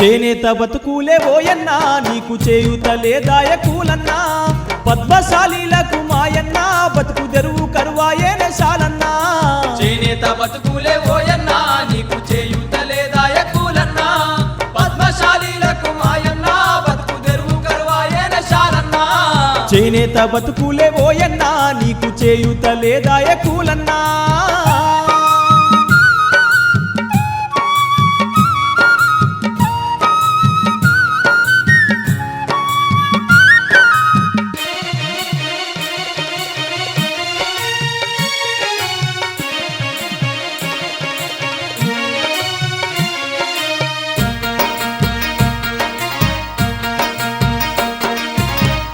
చేనేత బతుకులే ఓయన్నా నీకు చేయుత లేదాయ కూలన్నా పద్మశాలీలకు మాయన్నా బతుకు తెరువు కరువాయేనే శాలన్నా చేనేత బతుకులే ఓయన్నా నీకు చేయుత లేదాయ కూలన్నా పద్మశాలీలకు మాయన్నా బతుకు తెరువు కరువాయేనే శాలన్నా చేనేత బతుకులే ఓయన్నా నీకు చేయుత లేదాయ కూలన్నా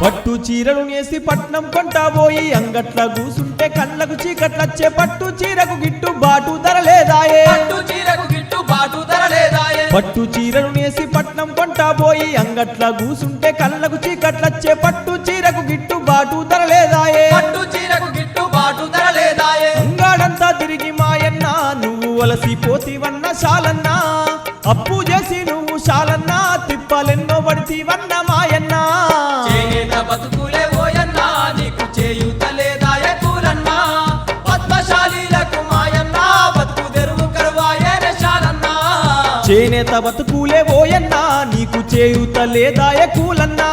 పట్టు చీరలు నేసి పట్నం కొంటాబోయి అంగట్ల కూసుంటే కళ్ళకు చీకట్లచ్చే పట్టు చీరకు గిట్టుబాటు ధర లేదాయే పట్టు చీరకు గిట్టుబాటు ధర లేదాయే పట్టు చీరలు నేసి పట్నం కొంటాబోయి అంగట్ల కూసుంటే కళ్ళకు చీకట్లచ్చే పట్టు చీరకు గిట్టుబాటు ధర లేదాయే పట్టు చీరకు గిట్టుబాటు ధర లేదాయే అంగాడంతా తిరిగి మాయన్నా నువ్వు వలసిపోతివన్న శాలన్నా అప్పు చేసి నువ్వు శాలన్నా తిప్పలెన్నో పడితివన్న మాయన్నా చేనేత బతుకులే ఓయన్నా నీకు చేయుత లేదాయ కూలన్నా పద్మశాలీలకు మాయన్నా బతుకు తెరువు కరువాయేనే శాలన్నా చేనేత బతుకులే ఓయన్నా నీకు చేయుత లేదాయ కూలన్నా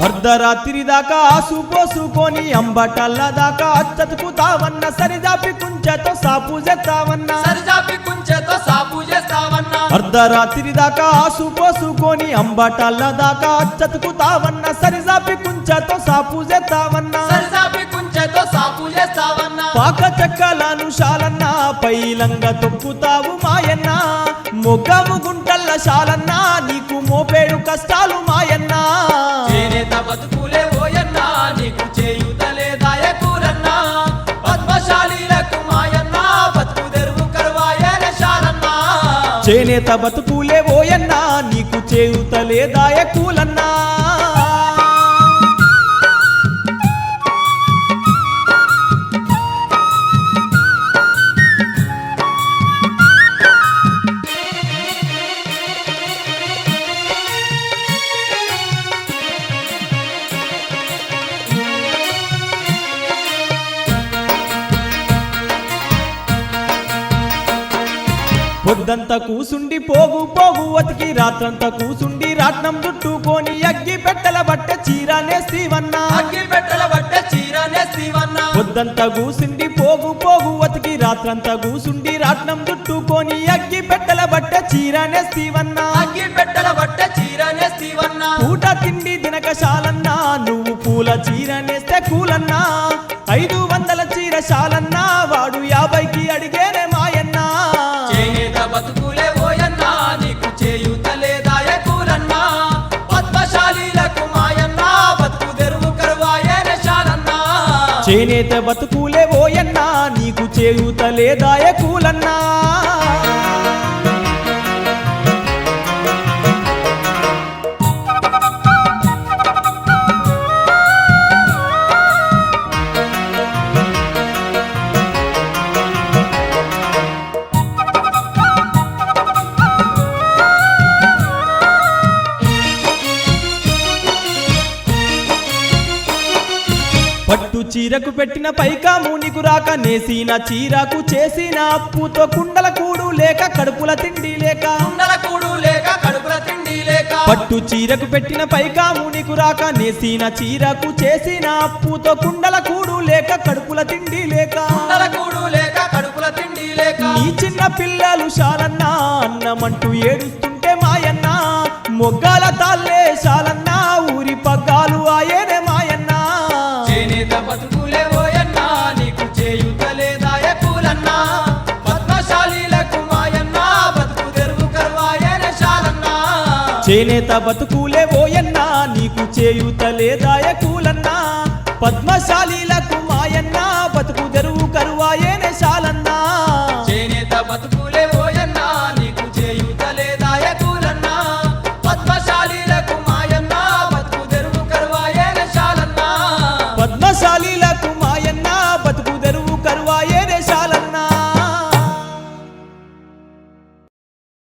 అర్ధరాత్రి దాకా ఆసు పోసుకొని అంబటల్ల దాకా అచ్చతుకుతావన్న సరిజాపి కుంచెతో సాపు చేస్తావన్నా సరిజాపి కుంచెతో సాపు చేస్తావన్నా అర్ధరాత్రి దాకా ఆసు పోసుకొని అంబటల్ల దాకా అచ్చతుకుతావన్న సరిజాపి కుంచెతో సాపు చేస్తావన్నా సరిజాపి కుంచెతో సాపు చేస్తావన్నా పాక చెక్కలను శాలన్నా పైలంగా తొక్కుతావు మాయన్నా మొగ్గము గుంటల్ల శాలన్నా నీకు మోపేడు కష్టాలు మాయన్నా చేనేత బతుకులే ఓయన్నా నీకు చేయుత లేదాయ కూలన్నా పద్మశాలీలకు మాయన్నా బతుకు తెరువు కరువాయేనే శాలన్నా చేనేత బతుకులే ఓయన్నా నీకు చేయుత లేదాయ కూలన్నా పొద్దంతా కూసుండి పోగు పోగు అతికి రాత్రంతా కూసుండి రాట్నం చుట్టుకొని అగ్గి పెట్టెల బట్టె చీరనేస్తివన్నా అగ్గి పెట్టెల బట్టె చీరనేస్తివన్నా పొద్దంతా కూసుండి పోగు పోగు అతికి రాత్రంతా కూసుండి రాట్నం చుట్టుకొని అగ్గి పెట్టెల బట్టె చీరనేస్తివన్నా అగ్గి పెట్టెల బట్టె చీరనేస్తివన్నా పూట తిండి దినకశాలన్నా నువ్వు పూల చీరనేస్తే కూలన్నా 500 చీర శాలన్నా వాడు 50కి అడిగేనే మాయన్నా చేనేత బతుకులే ఓయన్నా నీకు చేయుత లేదాయ కూలన్నా పద్మశాలీలకు మాయన్నా బతుకు తెరువు కరువాయేనే శాలన్నా చేనేత బతుకులే ఓయన్నా నీకు చేయుత లేదాయ కూలన్నా పట్టు చీరకు పెట్టిన పైకాము నీకు రాక నేసిన చీరకు చేసిన అప్పుతో కుండల కూడు లేక కడుపుల తిండి లేక కుండల కూడు లేక కడుపుల తిండి లేక పట్టు చీరకు పెట్టిన పైకాము నీకు రాక నేసిన చీరకు చేసిన అప్పుతో కుండల కూడు లేక కడుపుల తిండి లేక కుండల కూడు లేక కడుపుల తిండి లేక నీ చిన్న పిల్లలు శాలన్నా అన్నమంటూ ఏడుస్తుంటే మాయన్నా మొగ్గాల తాళ్ళే శాలన్నా ఊరి పగ్గాలు ఆయనే మాయన్నా చేనేత బతుకులే ఓయన్నా నీకు చేయుత లేదాయ కూలన్నా పద్మశాలీలకు మాయన్నా బతుకు తెరువు కరువాయేనే శాలన్నా చేనేత బతుకులే ఓయన్నా నీకు చేయుత లేదాయ కూలన్నా పద్మశాలీలకు